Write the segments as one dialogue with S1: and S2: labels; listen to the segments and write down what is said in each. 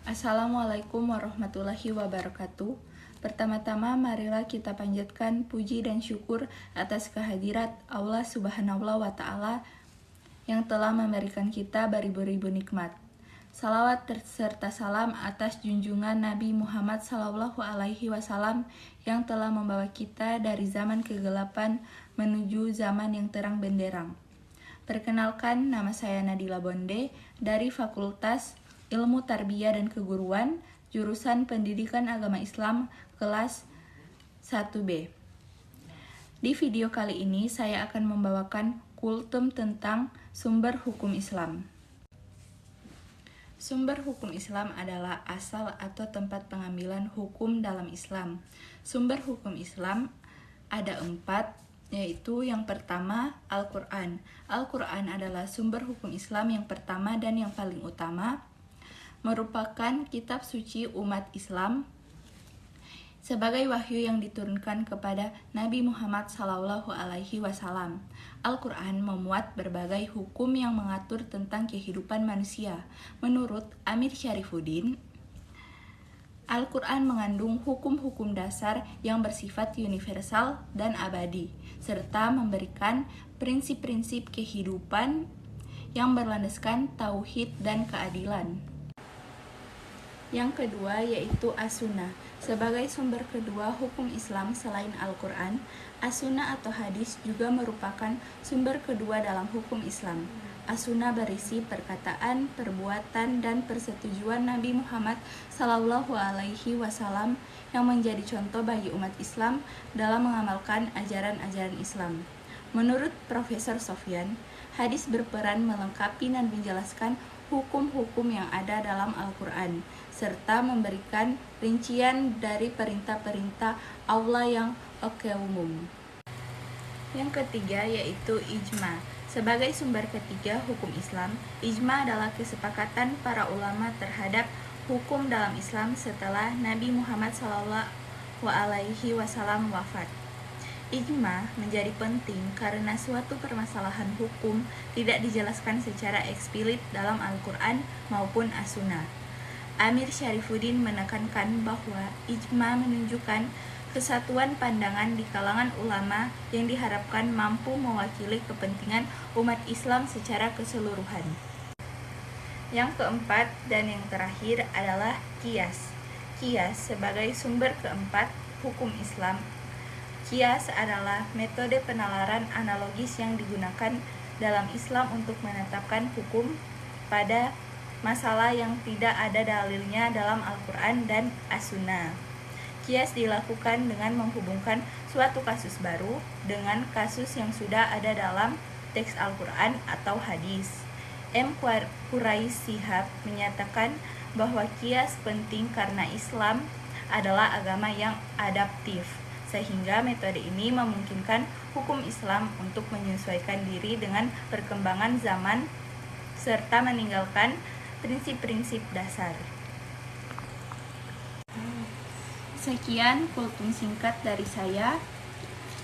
S1: Assalamualaikum warahmatullahi wabarakatuh. Pertama-tama marilah kita panjatkan puji dan syukur atas kehadirat Allah Subhanahu wa Ta'ala yang telah memberikan kita beribu-ribu nikmat. Salawat serta salam atas junjungan Nabi Muhammad SAW yang telah membawa kita dari zaman kegelapan menuju zaman yang terang benderang. Perkenalkan, nama saya Nadila Bonde dari Fakultas Ilmu Tarbiyah dan Keguruan, jurusan Pendidikan Agama Islam, kelas 1B. Di video kali ini saya akan membawakan kultum tentang sumber hukum Islam. Sumber hukum Islam adalah asal atau tempat pengambilan hukum dalam Islam. Sumber hukum Islam ada 4, yaitu yang pertama Al-Quran. Al-Quran adalah sumber hukum Islam yang pertama dan yang paling utama, merupakan kitab suci umat Islam sebagai wahyu yang diturunkan kepada Nabi Muhammad SAW. Al-Quran memuat berbagai hukum yang mengatur tentang kehidupan manusia. Menurut Amir Syarifuddin, Al-Quran mengandung hukum-hukum dasar yang bersifat universal dan abadi, serta memberikan prinsip-prinsip kehidupan yang berlandaskan tauhid dan keadilan. Yang kedua yaitu As-Sunnah. Sebagai sumber kedua hukum Islam selain Al-Quran, As-Sunnah atau hadis juga merupakan sumber kedua dalam hukum Islam. As-Sunnah berisi perkataan, perbuatan, dan persetujuan Nabi Muhammad SAW yang menjadi contoh bagi umat Islam dalam mengamalkan ajaran-ajaran Islam. Menurut Profesor Sofyan, hadis berperan melengkapi dan menjelaskan hukum-hukum yang ada dalam Al-Quran, serta memberikan rincian dari perintah-perintah Allah yang umum. Yang ketiga yaitu Ijma. Sebagai sumber ketiga hukum Islam, Ijma adalah kesepakatan para ulama terhadap hukum dalam Islam setelah Nabi Muhammad SAW wafat. Ijma menjadi penting karena suatu permasalahan hukum tidak dijelaskan secara eksplisit dalam Al-Quran maupun As-Sunnah. Amir Syarifuddin menekankan bahwa ijma menunjukkan kesatuan pandangan di kalangan ulama yang diharapkan mampu mewakili kepentingan umat Islam secara keseluruhan. Yang keempat dan yang terakhir adalah Qiyas. Qiyas sebagai sumber keempat hukum Islam. Qiyas adalah metode penalaran analogis yang digunakan dalam Islam untuk menetapkan hukum pada masalah yang tidak ada dalilnya dalam Al-Quran dan As-Sunnah. Qiyas dilakukan dengan menghubungkan suatu kasus baru dengan kasus yang sudah ada dalam teks Al-Quran atau hadis. M. Quraish Shihab menyatakan bahwa Qiyas penting karena Islam adalah agama yang adaptif, sehingga metode ini memungkinkan hukum Islam untuk menyesuaikan diri dengan perkembangan zaman serta meninggalkan prinsip-prinsip dasar. Sekian kultum singkat dari saya.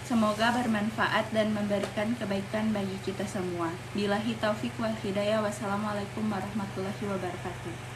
S1: Semoga bermanfaat dan memberikan kebaikan bagi kita semua. Billahi taufik wal hidayah. Wassalamualaikum warahmatullahi wabarakatuh.